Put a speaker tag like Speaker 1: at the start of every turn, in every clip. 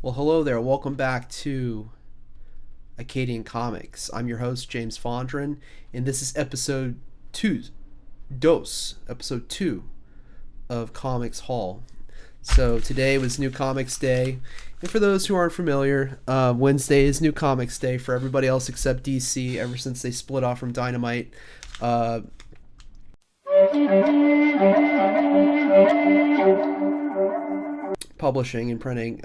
Speaker 1: Well, hello there. Welcome back to Acadian Comics. I'm your host, James Fondren, and this is episode 2 of Comics Hall. So today was New Comics Day, and for those who aren't familiar, Wednesday is New Comics Day for everybody else except DC. Ever since they split off from Dynamite, uh, publishing and printing,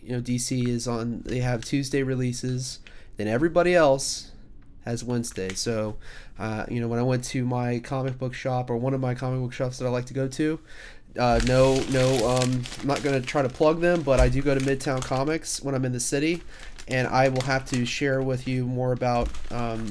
Speaker 1: DC is on. They have Tuesday releases, then everybody else has Wednesday. So, when I went to my comic book shop, or one of my comic book shops that I like to go to, I'm not going to try to plug them, but I do go to Midtown Comics when I'm in the city, and I will have to share with you more about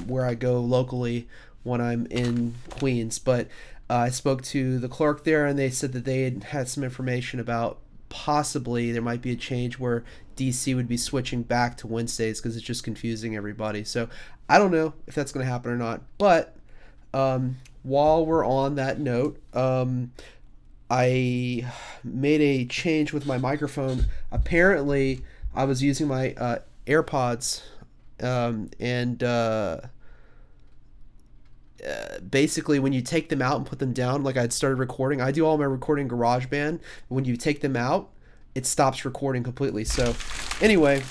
Speaker 1: where I go locally when I'm in Queens. But I spoke to the clerk there, and they said that they had some information about possibly there might be a change where DC would be switching back to Wednesdays because it's just confusing everybody. So I don't know if that's going to happen or not. But while we're on that note, I made a change with my microphone. Apparently, I was using my AirPods, and basically when you take them out and put them down, like I'd started recording, I do all my recording in GarageBand. When you take them out, it stops recording completely. So anyway,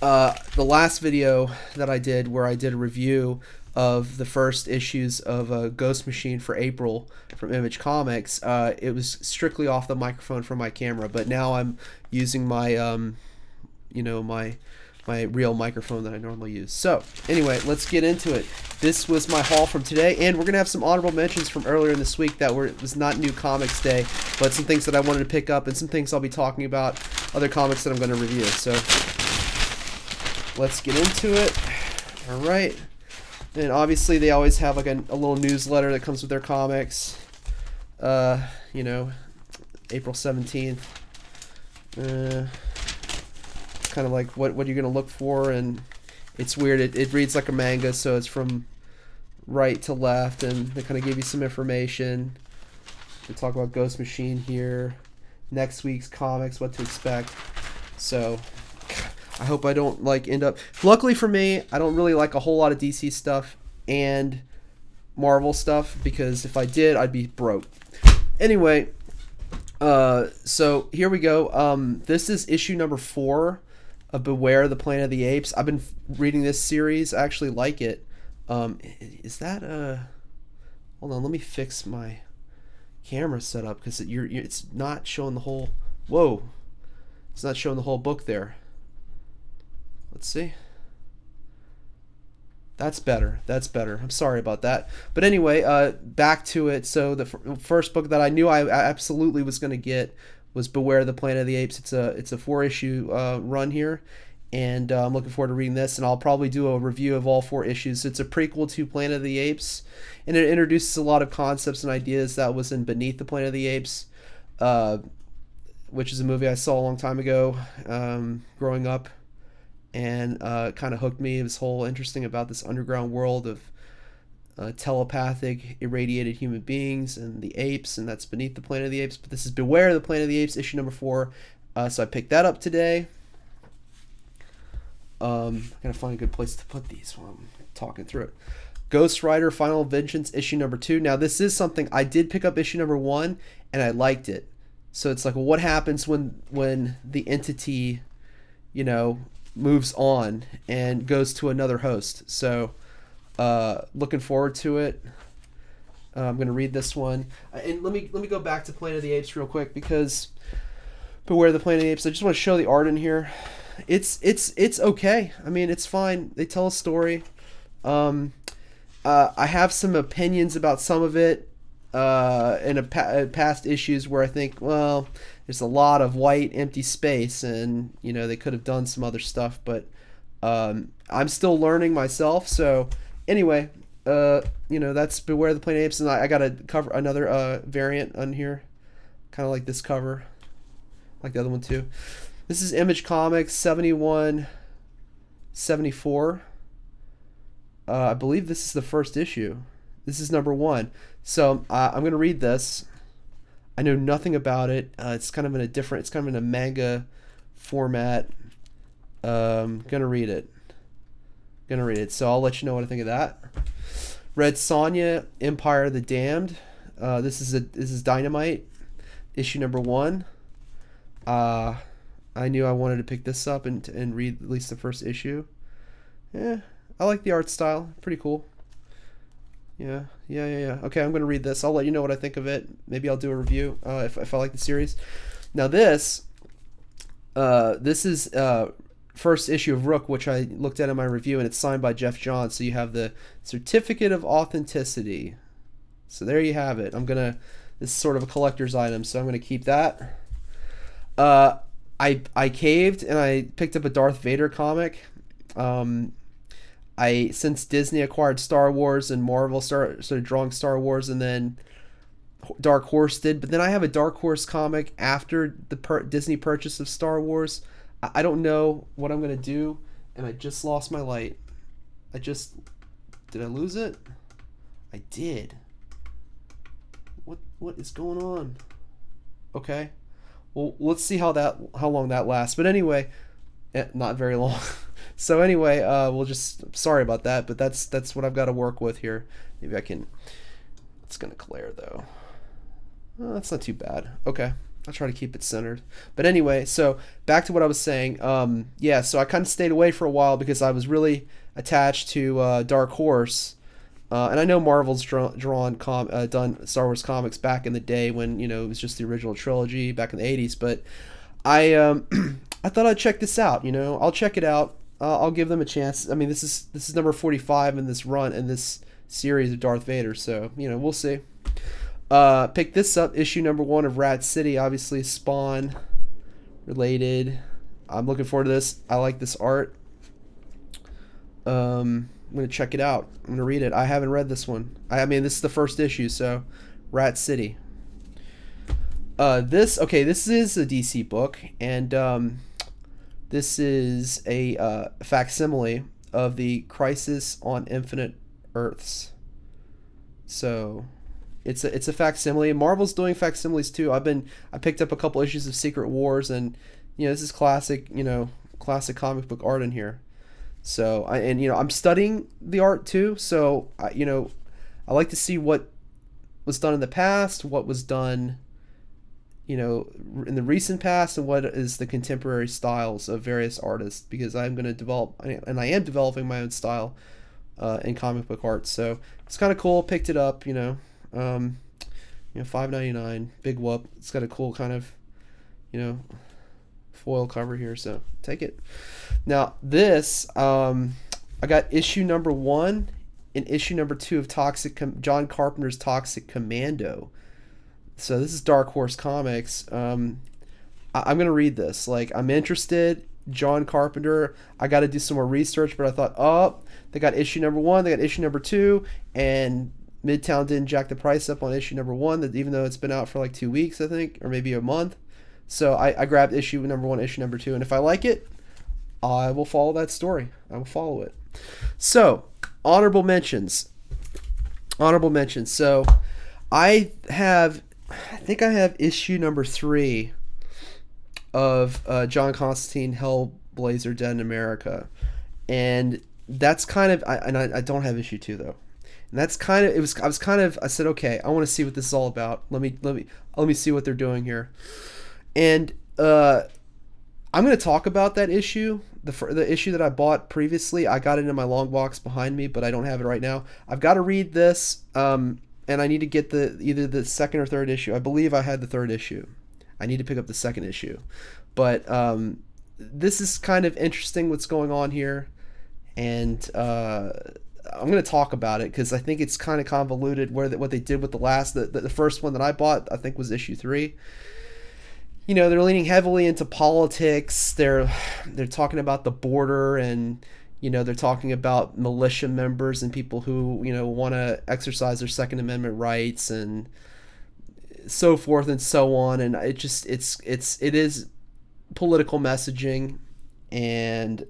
Speaker 1: the last video that I did, where I did a review of the first issues of Ghost Machine for April from Image Comics, it was strictly off the microphone from my camera, but now I'm using my my real microphone that I normally use. So anyway, let's get into it. This was my haul from today, and we're gonna have some honorable mentions from earlier in this week that was not New Comics Day, but some things that I wanted to pick up and some things I'll be talking about, other comics that I'm going to review. So let's get into it. All right. And obviously they always have like a little newsletter that comes with their comics. April 17th. Kind of like what you're going to look for, and it's weird. It reads like a manga, so it's from right to left, and they kind of give you some information. We talk about Ghost Machine here, next week's comics, what to expect. So I hope I don't end up. Luckily for me, I don't really like a whole lot of DC stuff and Marvel stuff, because if I did, I'd be broke. Anyway, so here we go. This is issue number 4 of Beware the Planet of the Apes. I've been reading this series. I actually like it. Is that hold on, let me fix my camera setup, because it's not showing the whole. Whoa, it's not showing the whole book there. Let's see. That's better. I'm sorry about that. But anyway, back to it. So the first book that I knew I absolutely was going to get was Beware the Planet of the Apes. It's a 4-issue run here, and I'm looking forward to reading this. And I'll probably do a review of all 4 issues. It's a prequel to Planet of the Apes, and it introduces a lot of concepts and ideas that was in Beneath the Planet of the Apes, which is a movie I saw a long time ago, growing up. And kind of hooked me. It was whole interesting about this underground world of telepathic, irradiated human beings and the apes, and that's Beneath the Planet of the Apes. But this is Beware the Planet of the Apes, issue number 4. So I picked that up today. I gotta find a good place to put these while I'm talking through it. Ghost Rider Final Vengeance, issue number 2. Now this is something I did pick up issue number 1, and I liked it. So it's like, well, what happens when the entity, moves on and goes to another host? So looking forward to it. I'm gonna read this one, and let me go back to Planet of the Apes real quick, because Beware the Planet of the Apes, I just want to show the art in here. It's okay. I mean, it's fine. They tell a story. I have some opinions about some of it in past issues, where I think, well, there's a lot of white empty space, and they could have done some other stuff, but I'm still learning myself. So anyway, that's Beware the Planet of Apes, and I got to cover another variant on here, kind of like this cover, like the other one too. This is Image Comics 71-74. I believe this is the first issue. This is number 1. So I'm going to read this. I know nothing about it. It's kind of in a manga format. Gonna read it. So I'll let you know what I think of that. Red Sonja, Empire of the Damned. This is Dynamite, issue number 1. I knew I wanted to pick this up and read at least the first issue. Yeah, I like the art style. Pretty cool. Yeah. Okay, I'm gonna read this. I'll let you know what I think of it. Maybe I'll do a review if I like the series. Now this is first issue of Rook, which I looked at in my review, and it's signed by Jeff Johns. So you have the certificate of authenticity. So there you have it. This is sort of a collector's item, so I'm gonna keep that. I caved and I picked up a Darth Vader comic. Since Disney acquired Star Wars and Marvel started drawing Star Wars, and then Dark Horse did, but then I have a Dark Horse comic after the Disney purchase of Star Wars. I don't know what I'm gonna do, and I just lost my light. Did I lose it? I did. What is going on? Okay. Well, let's see how long that lasts. But anyway, not very long. So anyway, sorry about that, but that's what I've got to work with here. Maybe I can. It's gonna glare though. Oh, that's not too bad. Okay, I'll try to keep it centered. But anyway, so back to what I was saying. So I kind of stayed away for a while because I was really attached to Dark Horse. And I know Marvel's done Star Wars comics back in the day when it was just the original trilogy back in the 80s. But I I thought I'd check this out. I'll check it out. I'll give them a chance. I mean, this is number 45 in this series of Darth Vader. So we'll see. Pick this up, issue number 1 of Rat City. Obviously Spawn related. I'm looking forward to this. I like this art. I'm going to check it out. I'm going to read it. I haven't read this one. I mean, this is the first issue, so Rat City. This is a DC book, and this is a facsimile of the Crisis on Infinite Earths. So it's a facsimile. Marvel's doing facsimiles too. I picked up a couple issues of Secret Wars, and this is classic comic book art in here. So I'm studying the art too. So I like to see what was done in the past, what was done, in the recent past, and what is the contemporary styles of various artists, because I'm going to develop, and I am developing my own style in comic book art. So it's kind of cool. Picked it up, $5.99, big whoop. It's got a cool kind of, foil cover here, so take it. Now this, I got issue number 1 and issue number 2 of John Carpenter's Toxic Commando. So this is Dark Horse Comics. I'm gonna read this. I'm interested. John Carpenter. I got to do some more research, but I thought, they got issue number 1, they got issue number 2, and Midtown didn't jack the price up on issue number 1, that even though it's been out for 2 weeks, I think, or maybe a month. So I grabbed issue number 1, issue number 2, and if I like it, I will follow that story. I will follow it. So, honorable mentions. So, I think I have issue number 3 of John Constantine Hellblazer Dead in America. And that's kind of, I don't have issue 2 though. And that's kind of, I said, okay, I want to see what this is all about. Let me see what they're doing here. And I'm going to talk about that issue, the issue that I bought previously. I got it in my long box behind me, but I don't have it right now. I've got to read this, and I need to get either the second or third issue. I believe I had the third issue. I need to pick up the second issue. But this is kind of interesting what's going on here, and I'm going to talk about it because I think it's kind of convoluted what they did with the first one that I bought, I think was issue 3. They're leaning heavily into politics. They're talking about the border, and they're talking about militia members and people who want to exercise their Second Amendment rights and so forth and so on. And it is political messaging and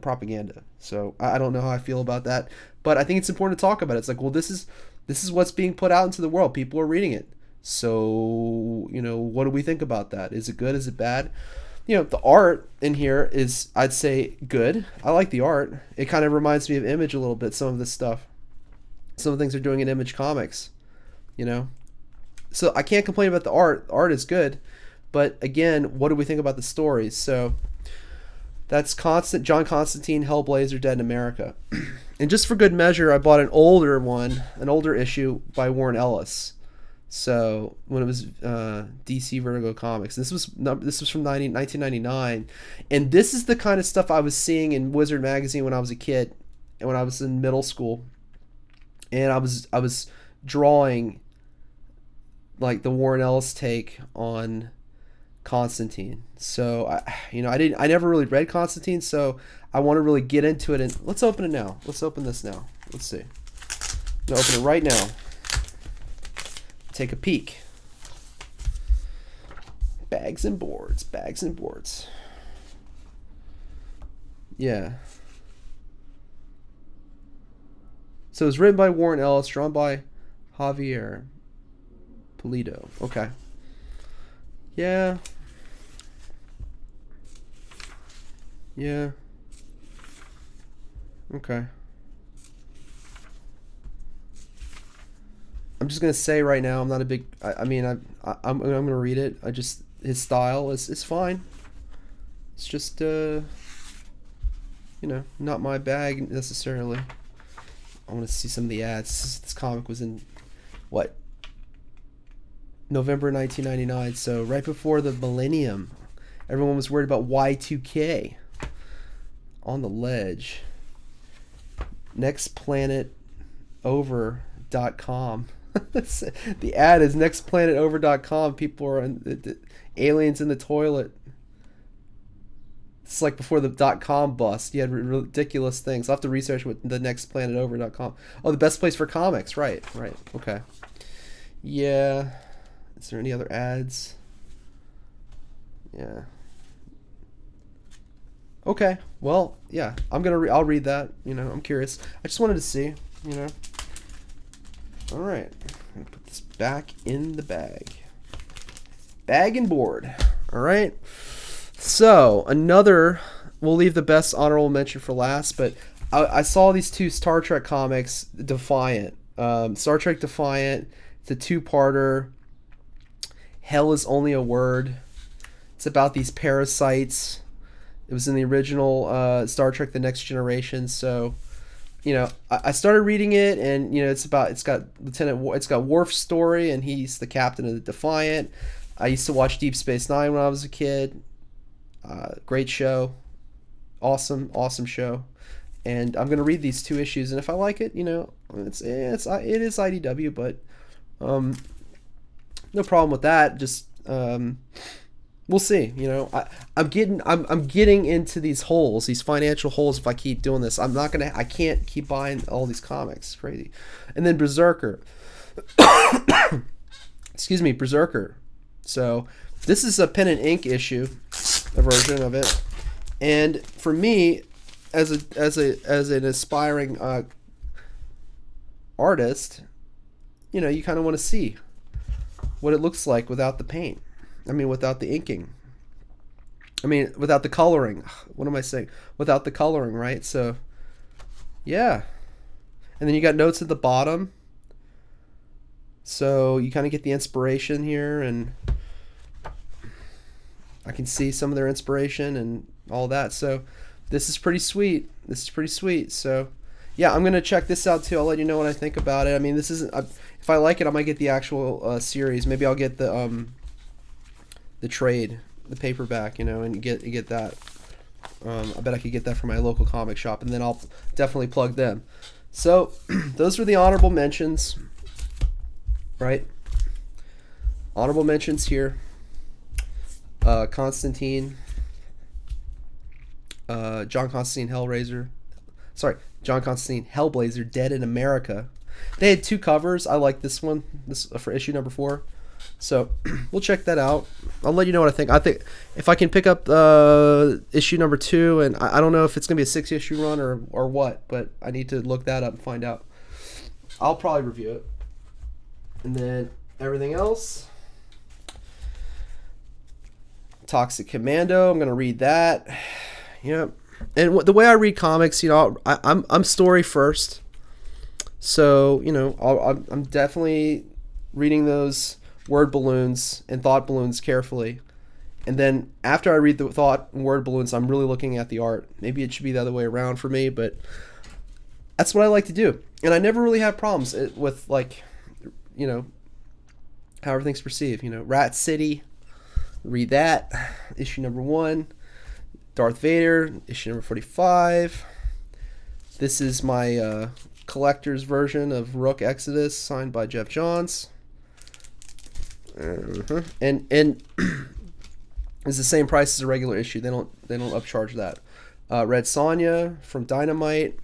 Speaker 1: propaganda. So I don't know how I feel about that, but I think it's important to talk about it. It's this is what's being put out into the world. People are reading it. So, what do we think about that? Is it good? Is it bad? The art in here is, I'd say, good. I like the art. It kind of reminds me of Image a little bit, some of this stuff. Some of the things they're doing in Image Comics, So I can't complain about the art. The art is good. But again, what do we think about the stories? So that's John Constantine, Hellblazer, Dead in America. And just for good measure, I bought an older issue by Warren Ellis. So when it was DC Vertigo Comics, this was from 1999, and this is the kind of stuff I was seeing in Wizard magazine when I was a kid, and when I was in middle school, and I was drawing like the Warren Ellis take on Constantine. So I never really read Constantine, so I want to really get into it. And let's open it now. Let's open this now. Let's see. I'm gonna open it right now. Take a peek. Bags and boards. Yeah. So it was written by Warren Ellis, drawn by Javier Pulido. Okay. Yeah. Okay. I'm just gonna say right now, I'm not a big. I'm gonna read it. His style is fine. It's just not my bag necessarily. I want to see some of the ads. This comic was in what, November 1999, so right before the millennium. Everyone was worried about Y2K. On the ledge. Nextplanetover.com. The ad is nextplanetover.com. People are aliens in the toilet. It's like before the .com bust. You had ridiculous things. I'll have to research what the nextplanetover.com. Oh, the best place for comics. Right. Okay. Yeah. Is there any other ads? Yeah. Okay. Well, yeah. I'll read that. I'm curious. I just wanted to see. All right. I'm gonna put this back in the bag. Bag and board. All right. So we'll leave the best honorable mention for last, but I saw these two Star Trek comics, Defiant. Star Trek Defiant. It's a two-parter. Hell is only a word. It's about these parasites. It was in the original Star Trek: The Next Generation. So, I started reading it, and it's got Worf's story, and he's the captain of the Defiant. I used to watch Deep Space Nine when I was a kid. Great show, awesome show, and I'm gonna read these two issues, and if I like it, it is IDW, but no problem with that. Just we'll see. I'm getting into these holes, these financial holes. If I keep doing this, I can't keep buying all these comics. It's crazy. And then Berserker. Excuse me, Berserker. So this is a pen and ink issue, a version of it. And for me, as an aspiring artist, you kind of want to see what it looks like without the paint. Without the inking. Without the coloring. What am I saying? Without the coloring, right? So, yeah. And then you got notes at the bottom. So you kind of get the inspiration here, and I can see some of their inspiration and all that. So this is pretty sweet. So, yeah, I'm going to check this out too. I'll let you know what I think about it. This isn't... if I like it, I might get the actual series. Maybe I'll get the trade, the paperback, and get that. I bet I could get that from my local comic shop, and then I'll definitely plug them. So those were the honorable mentions, right? Honorable mentions here. Constantine, John Constantine Hellblazer, Dead in America. They had two covers. I like this one. This for issue number 4. So we'll check that out. I'll let you know what I think. I think if I can pick up issue number 2, and I don't know if it's gonna be a 6-issue run or what, but I need to look that up and find out. I'll probably review it, and then everything else. Toxic Commando, I'm going to read that. Yep. And the way I read comics, I'm story first. So, I'm definitely reading those word balloons and thought balloons carefully. And then after I read the thought and word balloons, I'm really looking at the art. Maybe it should be the other way around for me, but that's what I like to do. And I never really have problems with, how everything's perceived. Rat City, read that. Issue number 1. Darth Vader, issue number 45. This is my collector's version of Rook Exodus, signed by Jeff Johns. And it's the same price as a regular issue. They don't upcharge that. Red Sonja from Dynamite.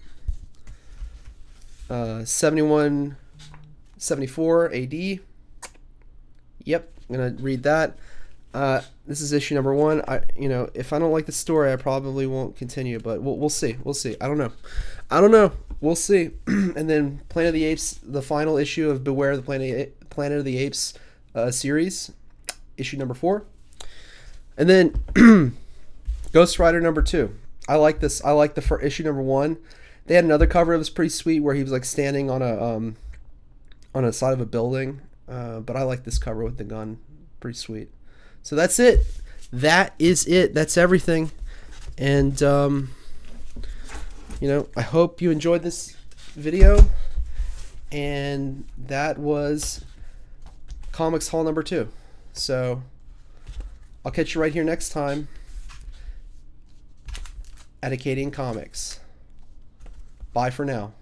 Speaker 1: 7174 AD. Yep, I'm gonna read that. This is issue number 1. If I don't like the story, I probably won't continue, but we'll see. We'll see. I don't know. We'll see. And then Planet of the Apes, the final issue of Beware the Planet of the Apes series, issue number 4. And then Ghost Rider number 2. I like this. I like the issue number 1. They had another cover that was pretty sweet where he was like standing on a side of a building. But I like this cover with the gun. Pretty sweet. So that's it. That is it. That's everything. And I hope you enjoyed this video. And that was Comics Haul number 2. So I'll catch you right here next time at Acadian Comics. Bye for now.